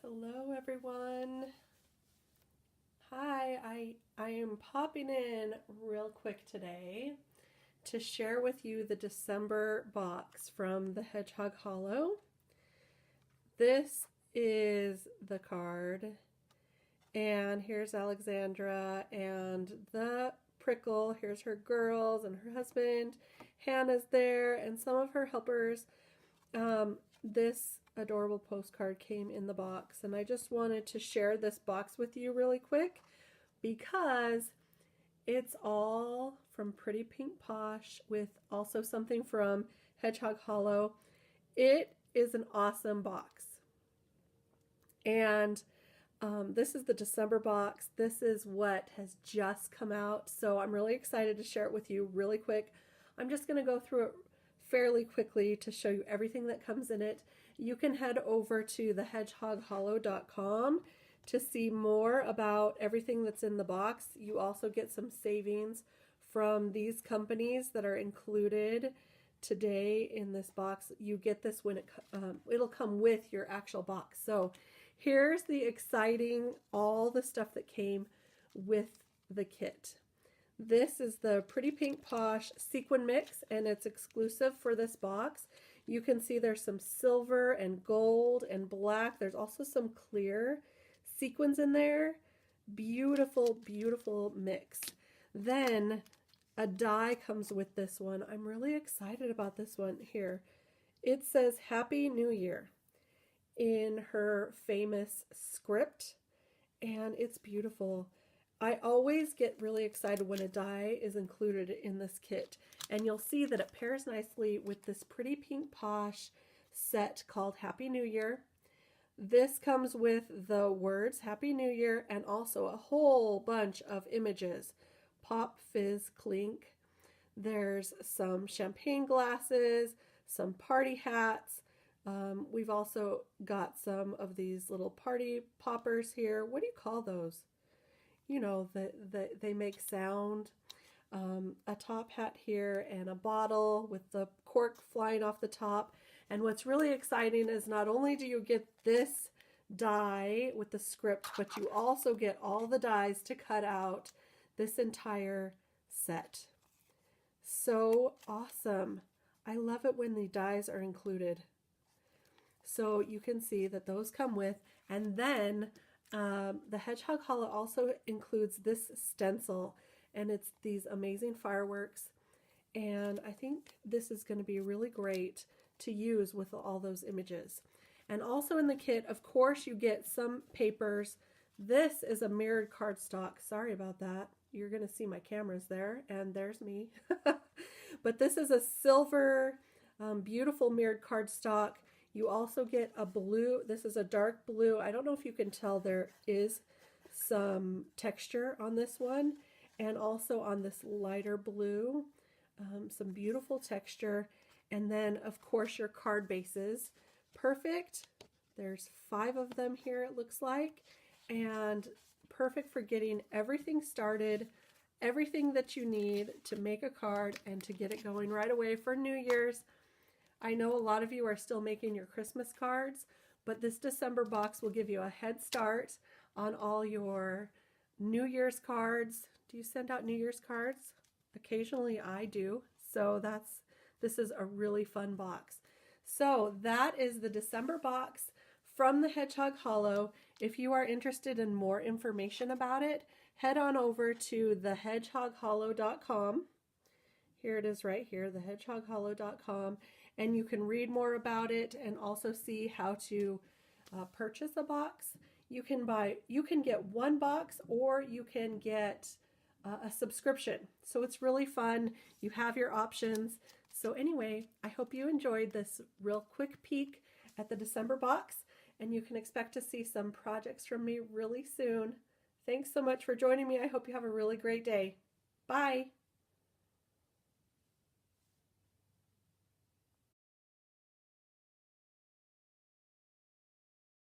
Hello everyone. Hi, I am popping in real quick today to share with you the December box from the Hedgehog Hollow. This is the card, and here's Alexandra and the Prickle. Here's her girls and her husband. Hannah's there and some of her helpers. This adorable postcard came in the box, and I just wanted to share this box with you really quick because it's all from Pretty Pink Posh with also something from Hedgehog Hollow. It is an awesome box, and this is the December box. This is what has just come out, so I'm really excited to share it with you really quick. I'm just going to go through it fairly quickly to show you everything that comes in it. You can head over to thehedgehoghollow.com to see more about everything that's in the box. You also get some savings from these companies that are included today in this box. You get this when it'll come with your actual box. So here's the exciting, all the stuff that came with the kit. This is the Pretty Pink Posh sequin mix, and it's exclusive for this box. You can see there's some silver and gold and black. There's also some clear sequins in there. Beautiful, beautiful mix. Then a die comes with this one. I'm really excited about this one here. It says Happy New Year in her famous script, and it's beautiful. I always get really excited when a die is included in this kit, and you'll see that it pairs nicely with this Pretty Pink Posh set called Happy New Year. This comes with the words Happy New Year and also a whole bunch of images. Pop, fizz, clink. There's some champagne glasses, some party hats. We've also got some of these little party poppers here. What do you call those? You know, they make sound. A top hat here and a bottle with the cork flying off the top. And what's really exciting is not only do you get this die with the script, but you also get all the dies to cut out this entire set. So awesome. I love it when the dies are included. So you can see that those come with, and then the Hedgehog Hollow also includes this stencil, and it's these amazing fireworks, and I think this is going to be really great to use with all those images. And also in the kit, of course, you get some papers. This is a mirrored cardstock. Sorry about that. You're going to see my cameras there, and there's me. But this is a silver, beautiful mirrored cardstock. You also get a blue. This is a dark blue. I don't know if you can tell, there is some texture on this one, and also on this lighter blue, some beautiful texture. And then of course your card bases. Perfect. There's 5 of them here, it looks like, and perfect for getting everything started, everything that you need to make a card and to get it going right away for New Year's. I know a lot of you are still making your Christmas cards, but this December box will give you a head start on all your New Year's cards. Do you send out New Year's cards? Occasionally I do, so this is a really fun box. So that is the December box from the Hedgehog Hollow. If you are interested in more information about it, head on over to thehedgehoghollow.com. Here it is right here, thehedgehoghollow.com. And you can read more about it and also see how to purchase a box. You can get one box, or you can get a subscription. So it's really fun. You have your options. So anyway, I hope you enjoyed this real quick peek at the December box, and you can expect to see some projects from me really soon. Thanks so much for joining me. I hope you have a really great day. Bye.